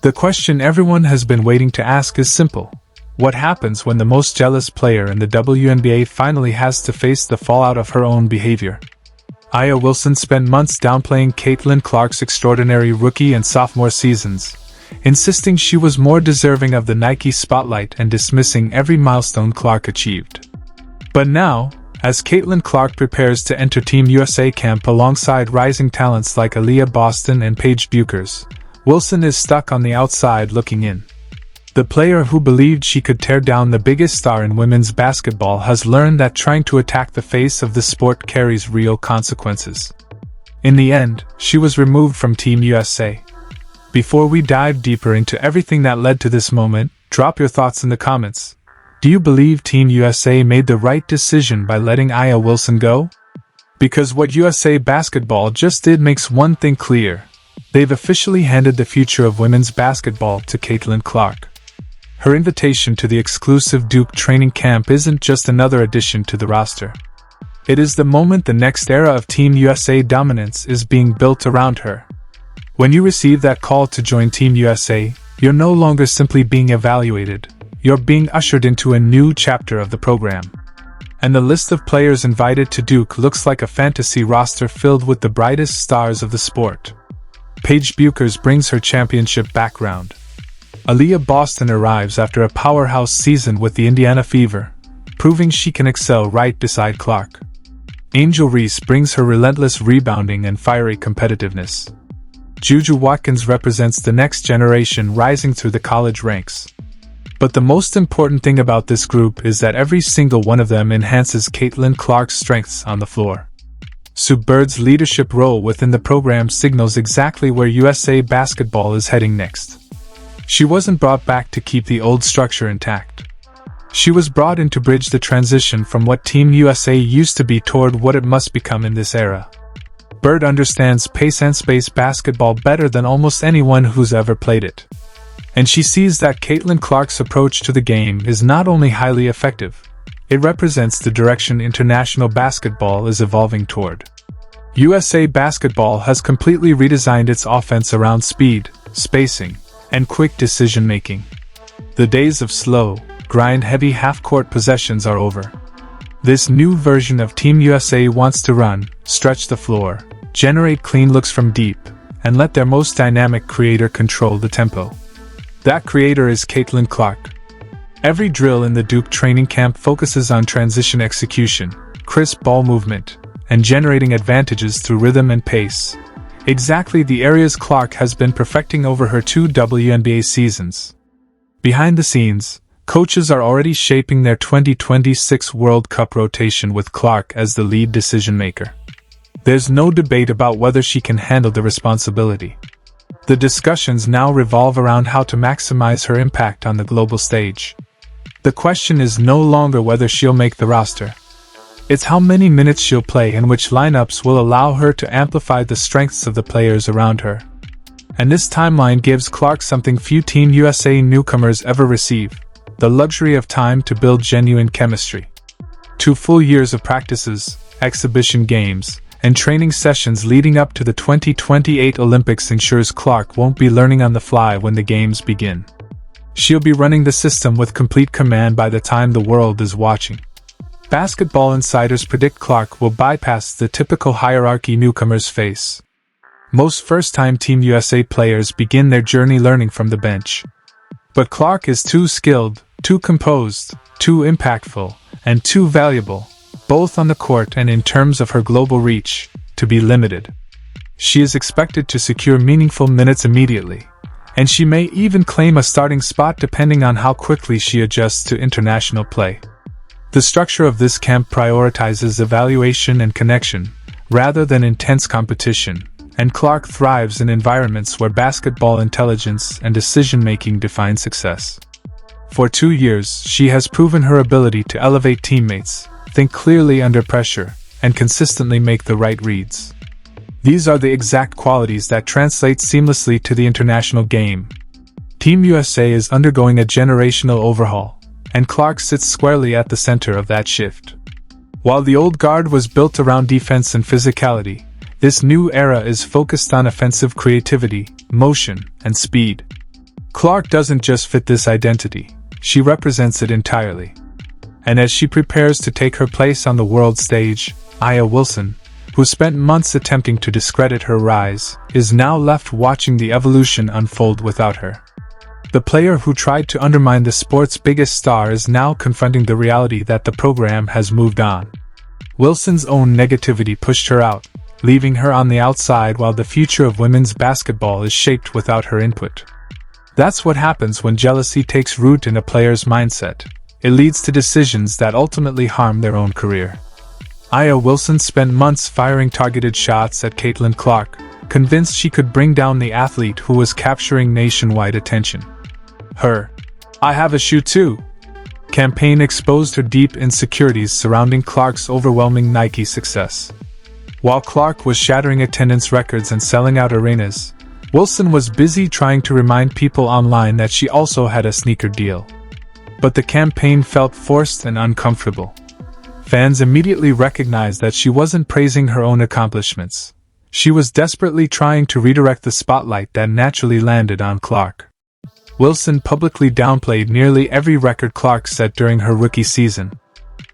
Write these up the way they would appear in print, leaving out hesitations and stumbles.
The question everyone has been waiting to ask is simple. What happens when the most jealous player in the WNBA finally has to face the fallout of her own behavior? Aliyah Wilson spent months downplaying Caitlin Clark's extraordinary rookie and sophomore seasons, insisting she was more deserving of the Nike spotlight and dismissing every milestone Clark achieved. But now, as Caitlin Clark prepares to enter Team USA camp alongside rising talents like Aliyah Boston and Paige Bueckers, Wilson is stuck on the outside looking in. The player who believed she could tear down the biggest star in women's basketball has learned that trying to attack the face of the sport carries real consequences. In the end, she was removed from Team USA. Before we dive deeper into everything that led to this moment, drop your thoughts in the comments. Do you believe Team USA made the right decision by letting Aliyah Wilson go? Because what USA Basketball just did makes one thing clear. They've officially handed the future of women's basketball to Caitlin Clark. Her invitation to the exclusive Duke training camp isn't just another addition to the roster. It is the moment the next era of Team USA dominance is being built around her. When you receive that call to join Team USA, you're no longer simply being evaluated, you're being ushered into a new chapter of the program. And the list of players invited to Duke looks like a fantasy roster filled with the brightest stars of the sport. Paige Bueckers brings her championship background. Aliyah Boston arrives after a powerhouse season with the Indiana Fever, proving she can excel right beside Clark. Angel Reese brings her relentless rebounding and fiery competitiveness. Juju Watkins represents the next generation rising through the college ranks. But the most important thing about this group is that every single one of them enhances Caitlin Clark's strengths on the floor. Sue Bird's leadership role within the program signals exactly where USA Basketball is heading next. She wasn't brought back to keep the old structure intact. She was brought in to bridge the transition from what Team USA used to be toward what it must become in this era. Bird understands pace and space basketball better than almost anyone who's ever played it. And she sees that Caitlin Clark's approach to the game is not only highly effective, it represents the direction international basketball is evolving toward. USA Basketball has completely redesigned its offense around speed, spacing, and quick decision-making. The days of slow, grind-heavy half-court possessions are over. This new version of Team USA wants to run, stretch the floor, generate clean looks from deep, and let their most dynamic creator control the tempo. That creator is Caitlin Clark. Every drill in the Duke training camp focuses on transition execution, crisp ball movement, and generating advantages through rhythm and pace. Exactly the areas Clark has been perfecting over her 2 WNBA seasons. Behind the scenes, coaches are already shaping their 2026 World Cup rotation with Clark as the lead decision-maker. There's no debate about whether she can handle the responsibility. The discussions now revolve around how to maximize her impact on the global stage. The question is no longer whether she'll make the roster. It's how many minutes she'll play and which lineups will allow her to amplify the strengths of the players around her. And this timeline gives Clark something few Team USA newcomers ever receive: the luxury of time to build genuine chemistry. 2 full years of practices, exhibition games, and training sessions leading up to the 2028 Olympics ensures Clark won't be learning on the fly when the games begin. She'll be running the system with complete command by the time the world is watching. Basketball insiders predict Clark will bypass the typical hierarchy newcomers face. Most first-time Team USA players begin their journey learning from the bench. But Clark is too skilled, too composed, too impactful, and too valuable, both on the court and in terms of her global reach, to be limited. She is expected to secure meaningful minutes immediately, and she may even claim a starting spot depending on how quickly she adjusts to international play. The structure of this camp prioritizes evaluation and connection, rather than intense competition, and Clark thrives in environments where basketball intelligence and decision-making define success. For 2 years, she has proven her ability to elevate teammates, think clearly under pressure, and consistently make the right reads. These are the exact qualities that translate seamlessly to the international game. Team USA is undergoing a generational overhaul, and Clark sits squarely at the center of that shift. While the old guard was built around defense and physicality, this new era is focused on offensive creativity, motion, and speed. Clark doesn't just fit this identity, she represents it entirely. And as she prepares to take her place on the world stage, Aliyah Wilson, who spent months attempting to discredit her rise, is now left watching the evolution unfold without her. The player who tried to undermine the sport's biggest star is now confronting the reality that the program has moved on. Wilson's own negativity pushed her out, leaving her on the outside while the future of women's basketball is shaped without her input. That's what happens when jealousy takes root in a player's mindset. It leads to decisions that ultimately harm their own career. Aliyah Wilson spent months firing targeted shots at Caitlin Clark, convinced she could bring down the athlete who was capturing nationwide attention. Her "I have a shoe too" campaign exposed her deep insecurities surrounding Clark's overwhelming Nike success. While Clark was shattering attendance records and selling out arenas, Wilson was busy trying to remind people online that she also had a sneaker deal. But the campaign felt forced and uncomfortable. Fans immediately recognized that she wasn't praising her own accomplishments. She was desperately trying to redirect the spotlight that naturally landed on Clark. Wilson publicly downplayed nearly every record Clark set during her rookie season.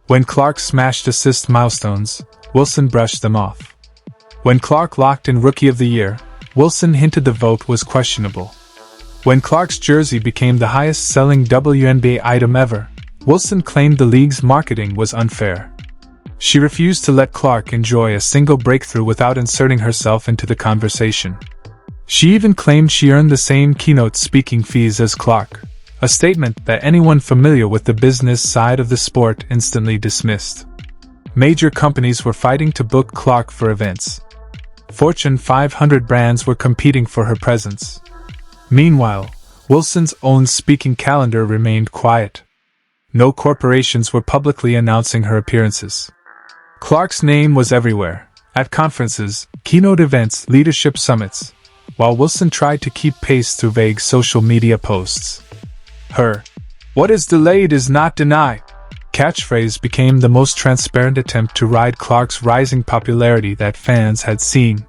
When Clark smashed assist milestones, Wilson brushed them off. When Clark locked in Rookie of the Year, Wilson hinted the vote was questionable. When Clark's jersey became the highest-selling WNBA item ever, Wilson claimed the league's marketing was unfair. She refused to let Clark enjoy a single breakthrough without inserting herself into the conversation. She even claimed she earned the same keynote speaking fees as Clark, a statement that anyone familiar with the business side of the sport instantly dismissed. Major companies were fighting to book Clark for events. Fortune 500 brands were competing for her presence. Meanwhile, Wilson's own speaking calendar remained quiet. No corporations were publicly announcing her appearances. Clark's name was everywhere, at conferences, keynote events, leadership summits, while Wilson tried to keep pace through vague social media posts. Her "What is delayed is not denied" catchphrase became the most transparent attempt to ride Clark's rising popularity that fans had seen.